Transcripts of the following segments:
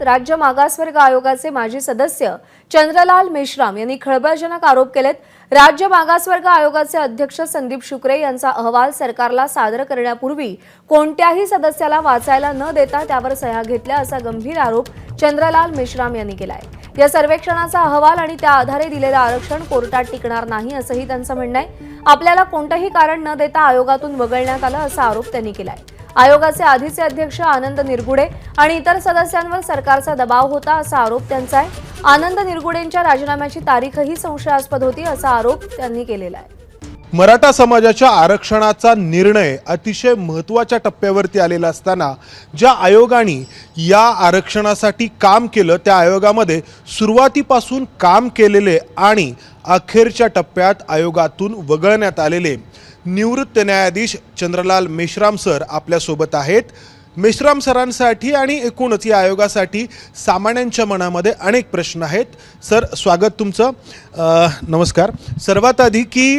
राज्य मागासवर्ग आयोगाचे माजी सदस्य चंद्रलाल मेश्राम यांनी खळबळजनक आरोप केलेत। राज्य मागासवर्ग आयोगाचे अध्यक्ष संदीप शुक्रे यांचा अहवाल सरकारला सादर करण्यापूर्वी कोणत्याही सदस्याला वाचायला न देता त्यावर सह्या घेतल्या असा गंभीर आरोप चंद्रलाल मेश्राम यांनी केलाय। या सर्वेक्षणाचा अहवाल आणि त्या आधारे दिलेलं आरक्षण कोर्टात टिकणार नाही असंही त्यांचं म्हणणं आहे। आपल्याला कोणतेही कारण न देता आयोगातून वगळण्यात आलं असा आरोप त्यांनी केलाय। आयोगाचे आधीचे अध्यक्ष आनंद निरगुडे आणि इतर सदस्यांवर सरकारचा दबाव होता असा आरोप त्यांचा आहे। आनंद निरगुडेंच्या राजीनाम्याची तारीखही संशयास्पद होती असा आरोप त्यांनी केलेला आहे। मराठा समाजाच्या आरक्षणाचा निर्णय अतिशय महत्त्वाच्या टप्प्यावरती आलेला असताना ज्या आयोगाने या आरक्षणासाठी काम केलं त्या आयोगामध्ये सुरुवातीपासून काम केलेले आणि अखेरच्या टप्प्यात आयोगातून वगळण्यात आलेले निवृत्त न्यायाधीश चंद्रलाल मेश्राम सर आपल्या सोबत आहेत। मेश्राम सरांसाठी आणि एकूणच या आयोगासाठी सामान्यांच्या मनामध्ये अनेक प्रश्न आहेत। सर, स्वागत तुमचं। नमस्कार। सर्वात आधी की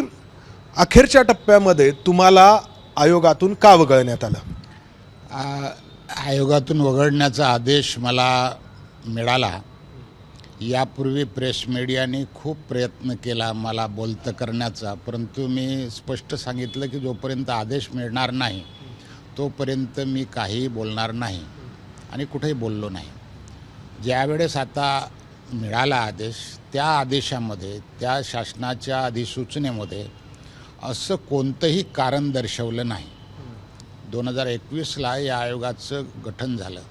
अखेरच्या टप्प्यामध्ये तुम्हाला आयोगातून का वगळण्यात आलं? आयोगातून वगळण्याचा आदेश मला मिळाला। यापूर्वी प्रेस मीडियाने खूप प्रयत्न केला मला बोलतं करण्याचा, परंतु मी स्पष्ट सांगितलं की जोपर्यंत आदेश मिळणार नाही तोपर्यंत मी काही बोलणार नाही आणि कुठेही बोललो नाही। ज्यावेळेस आता मिळाला आदेश, त्या आदेशामध्ये त्या शासनाच्या अधिसूचनेमध्ये असं कोणतंही कारण दर्शवलं नाही। 2021ला या आयोगाचं गठन झालं,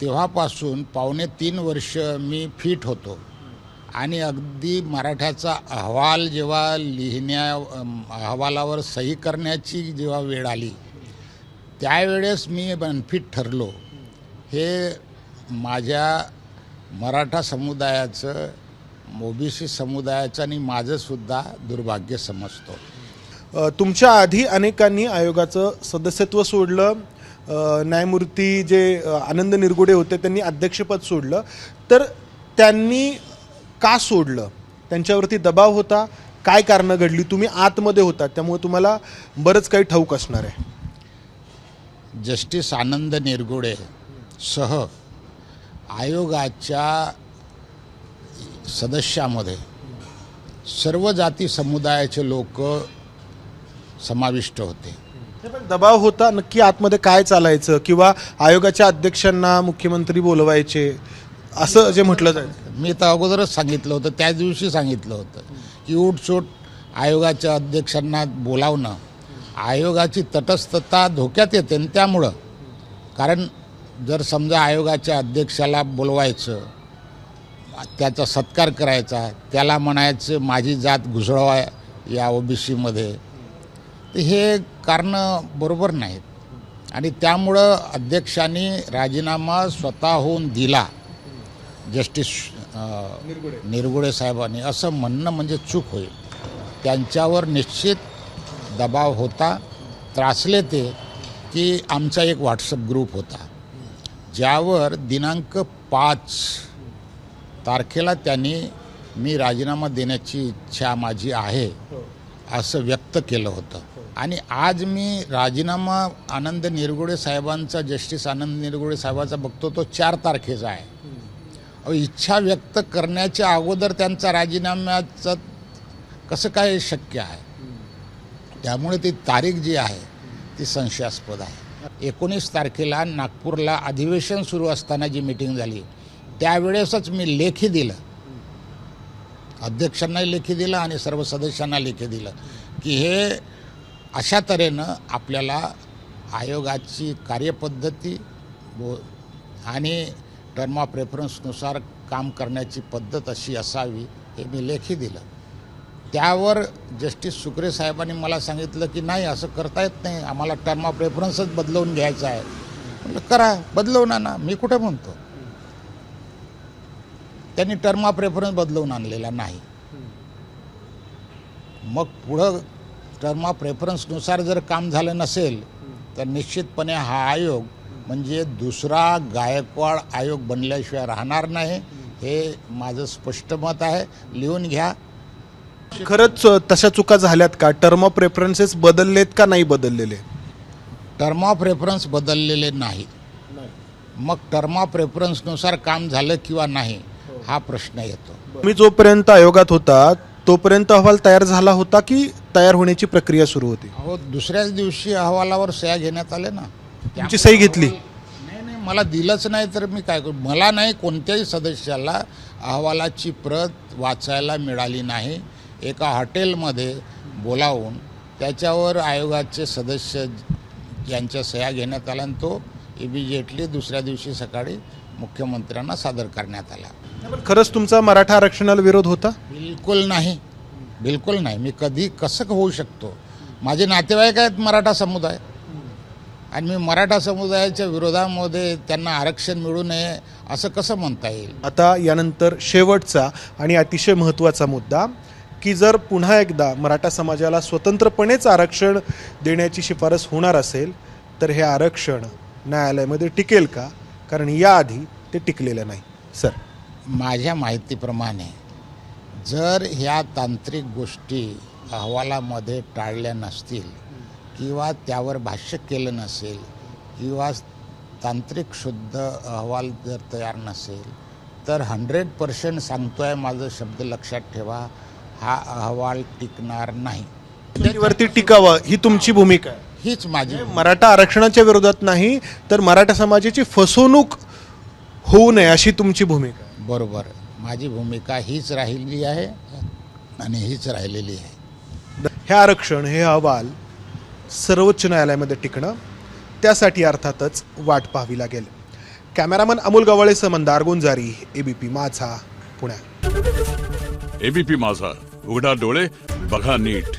तेव्हापासून 2.5 वर्ष मी फिट होतो आणि अगदी मराठ्याचा अहवाल जेव्हा अहवालावर सही करण्याची जेव्हा वेळ आली त्यावेळेस मी अनफिट ठरलो। हे माझ्या मराठा समुदायाचं, ओबीसी समुदायाचं आणि माझंसुद्धा दुर्भाग्य समजतो। तुमच्या आधी अनेकांनी आयोगाचं सदस्यत्व सोडलं। न्यायमूर्ती जे आनंद निरगुडे होते त्यांनी अध्यक्षपद सोडलं, तर त्यांनी का सोडलं? त्यांच्यावरती दबाव होता? काय कारणं घडली? तुम्ही आतमध्ये होता त्यामुळे तुम्हाला बरंच काही ठाऊक असणार आहे। जस्टिस आनंद निरगुडे सह आयोगाच्या सदस्यामध्ये सर्व जाती समुदायाचे लोक समाविष्ट होते। दबाव होता, नक्की आतमध्ये काय चालायचं किंवा आयोगाच्या अध्यक्षांना मुख्यमंत्री बोलवायचे असं जे म्हटलं जायचं? मी तर अगोदरच सांगितलं होतं, त्या दिवशी सांगितलं होतं की उठसूट आयोगाच्या अध्यक्षांना बोलावणं, आयोगाची तटस्थता धोक्यात येते। आणि त्यामुळं, कारण जर समजा आयोगाच्या अध्यक्षाला बोलवायचं, त्याचा सत्कार करायचा, त्याला म्हणायचं माझी जात घुसळवा या ओबीसीमध्ये, तर हे कारणं बरोबर नाहीत। आणि त्यामुळं अध्यक्षांनी राजीनामा स्वतःहून दिला जस्टिस निरगुडे साहेबांनी, असं म्हणणं म्हणजे चूक होईल। त्यांच्यावर निश्चित दबाव होता। त्रासले ते की आमचा एक व्हॉट्सअप ग्रुप होता ज्यावर दिनांक 5 तारखेला त्यांनी मी राजीनामा देण्याची इच्छा माझी आहे असं व्यक्त केलं होतं। आणि आज मी राजीनामा आनंद निरगुडे साहेबांचा, जस्टिस आनंद निरगुडे साहेबांचा बघतो तो 4 तारखेचा आहे। इच्छा व्यक्त करण्याच्या अगोदर त्यांचा राजीनाम्याचं कसं काय शक्य आहे? त्यामुळे ती तारीख जी आहे ती संशयास्पद आहे। 19 तारखेला नागपूरला अधिवेशन सुरू असताना जी मीटिंग झाली त्यावेळेसच मी लेखी दिलं, अध्यक्षांनाही लेखी दिलं आणि सर्व सदस्यांना लेखी दिलं की हे अशा तऱ्हेनं आपल्याला आयोगाची कार्यपद्धती आणि टर्म ऑफ रेफरन्सनुसार काम करण्याची पद्धत अशी असावी, हे मी लेखी दिलं। त्यावर जस्टिस शुक्रे साहेबांनी मला सांगितलं की नाही, असं करता येत नाही, आम्हाला टर्म ऑफ रेफरन्सच बदलवून घ्यायचा आहे। म्हटलं करा, बदलवून आणा, मी कुठे म्हणतो। त्यांनी टर्म ऑफ रेफरन्स बदलवून आणलेला नाही। मग पुढं टर्म ऑफ रेफरन्सनुसार जर काम झालं नसेल तर निश्चितपणे हा आयोग म्हणजे दुसरा गायकवाड आयोग बनल्याशिवाय राहणार नाही, हे माझं स्पष्ट मत आहे। लिहून घ्या। खरंच तशा चुका झाल्यात का? टर्म ऑफ रेफरन्सेस बदललेत का नाही बदललेले? टर्म ऑफ रेफरन्स बदललेले नाही, मग टर्म ऑफ रेफरन्सनुसार काम झालं किंवा नाही हा प्रश्न येतो. मी जोपर्यंत आयोगात होता तोपर्यंत अहवाल तयार झाला होता की तयार होण्याची प्रक्रिया सुरू होती? अहो दुसऱ्याच दिवशी अहवालावर सह्या घेण्यात आले ना. तुमची सही घेतली? नाही, मला दिलंच नाही तर मी काय करू. मला नाही, कोणत्याही सदस्याला अहवालाची प्रत वाचायला मिळाली नाही. एका हॉटेलमध्ये बोलावून त्याच्यावर आयोगाचे सदस्य यांच्या सह्या घेण्यात आल्या आणि तो इमिजिएटली दुसऱ्या दिवशी सकाळी मुख्यमंत्र्यांना सादर करण्यात आला. पण खरंच तुमचा मराठा आरक्षणाला विरोध होता? बिलकुल नाही, बिलकुल नाही. मी कधी कसं होऊ शकतो? माझे नातेवाईक आहेत मराठा समुदाय आणि मी मराठा समुदायाच्या विरोधामध्ये त्यांना आरक्षण मिळू नये असं कसं म्हणता येईल? आता यानंतर शेवटचा आणि अतिशय महत्त्वाचा मुद्दा की जर पुन्हा एकदा मराठा समाजाला स्वतंत्रपणेच आरक्षण देण्याची शिफारस होणार असेल तर हे आरक्षण न्यायालयामध्ये टिकेल का? कारण याआधी ते टिकलेलं नाही. सर, माझ्या माहितीप्रमाणे जर ह्या तांत्रिक गोष्टी अहवालामध्ये टाळल्या नसतील किंवा त्यावर भाष्य केलं नसेल किंवा तांत्रिक शुद्ध अहवाल जर तयार नसेल तर 100% सांगतोय, माझं शब्द लक्षात ठेवा, हा अहवाल टिकणार नाही. त्याच्यावरती टिकावं ही तुमची भूमिका आहे? हीच माझी. मराठा आरक्षणाच्या विरोधात नाही तर मराठा समाजाची फसवणूक होऊ नये अशी तुमची भूमिका आहे? बरोबर, माझी भूमिका हीच राहिली आहे आणि हीच राहिलेली आहे. हे आरक्षण, हे अहवाल सर्वोच्च न्यायालयामध्ये टिकणं, त्यासाठी अर्थातच वाट पाहावी लागेल. कॅमेरामन अमोल गवळेसह मंदार गुंजारी, एबीपी माझा, पुणे. एबीपी माझा, उघडा डोळे बघा नीट.